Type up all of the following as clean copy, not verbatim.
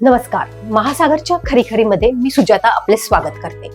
नमस्कार. महासागरच्या खरीखरीमध्ये मी सुजाता आपले स्वागत करते.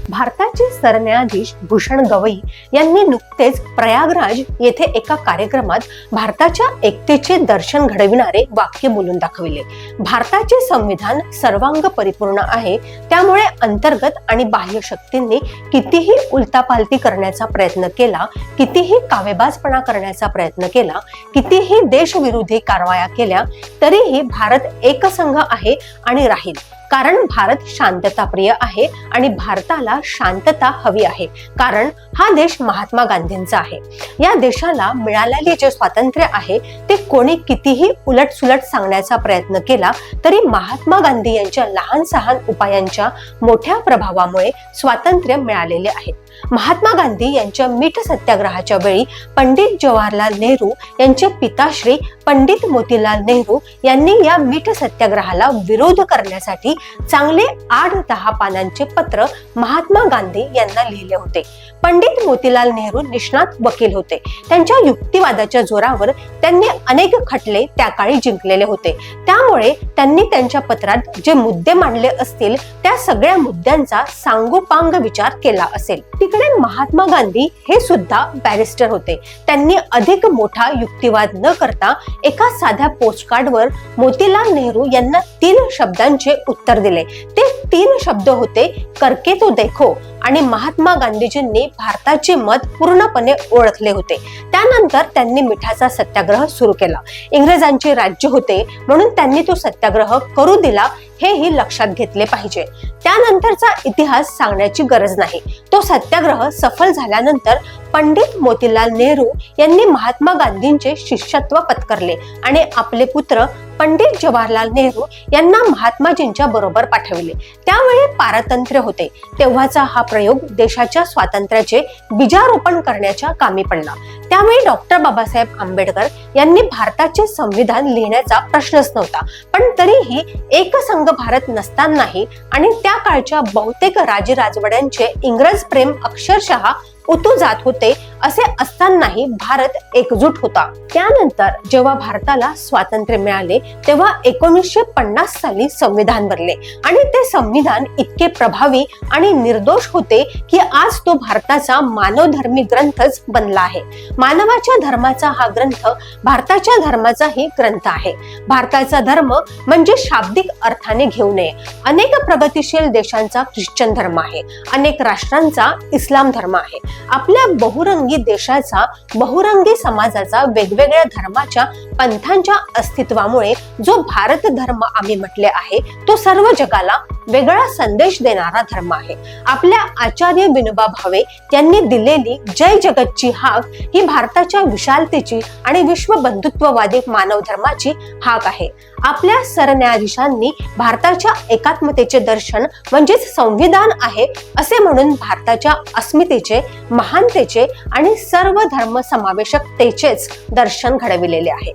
भारताचे सरन्यायाधीश भूषण गवई यांनी नुकतेच प्रयागराज येथे एका कार्यक्रमात भारताच्या एकतेचे दर्शन घडविणारे वाक्य बोलून दाखविले. भारताचे संविधान सर्वांग परिपूर्ण आहे, त्यामुळे अंतर्गत आणि बाह्य शक्तींनी कितीही उलटापालटी करण्याचा प्रयत्न केला, कितीही कावेबाजपणा करण्याचा प्रयत्न केला, कितीही देशविरोधी कारवाया केल्या, तरीही भारत एकसंघ आहे आणि राहील. कारण भारत शांतताप्रिय आहे आणि भारताला शांतता हवी आहे. कारण हा देश महात्मा गांधींचा आहे. या देशाला मिळालेले जे स्वातंत्र्य आहे ते कोणी कितीही उलटसुलट सांगण्याचा प्रयत्न केला तरी महात्मा गांधी यांच्या लहान सहान उपायांच्या मोठ्या प्रभावामुळे स्वातंत्र्य मिळालेले आहे. महात्मा गांधी यांच्या मीठ सत्याग्रहाच्या वेळी पंडित जवाहरलाल नेहरू यांचे पिताश्री पंडित मोतीलाल नेहरू यांनी या मीठ सत्याग्रहाला विरोध करण्यासाठी चांगले 8-10 पानांचे पत्र महात्मा गांधी यांना लिहिले होते. पंडित मोतीलाल नेहरू निष्णात वकील होते. त्यांच्या युक्तिवादाच्या जोरावर त्यांनी अनेक खटले त्या काळी जिंकलेले होते. त्यामुळे त्यांनी त्यांच्या पत्रात जे मुद्दे मांडले असतील त्या सगळ्या मुद्द्यांचा सांगोपांग विचार केला असेल. तिकडे महात्मा गांधी हे सुद्धा बॅरिस्टर होते. त्यांनी अधिक मोठा युक्तिवाद न करता एका साध्या पोस्टकार्डवर मोतीलाल नेहरू यांना 3 शब्दांचे उत्तर दिले. ते 3 शब्द होते, करके तो देखो. आणि महात्मा गांधीजींनी भारताचे मत पूर्णपणे ओळखले होते. त्यानंतर त्यांनी मिठाचा सत्याग्रह सुरू केला. इंग्रजांचे राज्य होते म्हणून त्यांनी तो सत्याग्रह करू दिला, हेही लक्षात घेतले पाहिजे. त्यानंतरचा इतिहास सांगण्याची गरज नाही. तो सत्याग्रह सफल झाल्यानंतर पंडित मोतीलाल नेहरू यांनी महात्मा गांधींचे शिष्यत्व पत्करले आणि आपले पुत्र पंडित जवाहरलाल नेहरू यांना महात्माजींच्या बरोबर पाठविले. त्यावेळी पारतंत्र्य होते. तेव्हाचा हा प्रयोग देशाच्या स्वातंत्र्याचे बीजारोपण करण्याच्या कामी पडला. त्यावेळी डॉक्टर बाबासाहेब आंबेडकर यांनी भारताचे संविधान लिहिण्याचा प्रश्नच नव्हता. पण तरीही एकसंघ भारत नसतानाही आणि त्या काळच्या बहुतेक राजवाड्यांचे इंग्रज प्रेम अक्षरशः उतू जात होते. असे असतानाही भारत एकजूट होता. त्यानंतर जेव्हा भारताला स्वातंत्र्य मिळाले तेव्हा 1950 साली संविधान बनले आणि ते संविधान इतके प्रभावी आणि निर्दोष होते की आज तो भारताचा मानवधर्मी ग्रंथच बनला आहे. मानवाच्या धर्माचा हा ग्रंथ भारताच्या धर्माचाही ग्रंथ आहे. भारताचा धर्म म्हणजे शाब्दिक अर्थाने घेऊ नये. अनेक प्रगतीशील देशांचा ख्रिश्चन धर्म आहे, अनेक राष्ट्रांचा इस्लाम धर्म आहे. आपल्या बहुरंगी देशाचा, बहुरंगी समाजाचा, वेगवेगळ्या धर्माच्या पंथांच्या अस्तित्वामुळे जो भारत धर्म आम्ही म्हटले आहे तो सर्व जगाला वेगळा संदेश देणारा धर्म आहे. आपल्या आचार्य विनोबा भावे यांनी दिलेली जय जगतची हाक ही भारताच्या विशालतेची आणि विश्व बंधुत्ववादी मानव धर्माची हाक आहे. आपल्या सरन्यायाधीशांनी भारताच्या एकात्मतेचे दर्शन म्हणजेच संविधान आहे असे म्हणून भारताच्या अस्मितेचे, महानतेचे आणि सर्व धर्म समावेशकतेचेच दर्शन घडविलेले आहे.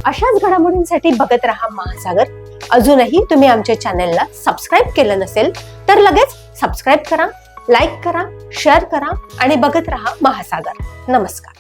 अशाच घडामोडींसाठी बघत रहा महासागर. अजूनही तुम्ही आमच्या चॅनलला सबस्क्राईब केलं नसेल तर लगेच सबस्क्राईब करा, लाईक करा, शेअर करा आणि बघत रहा महासागर. नमस्कार.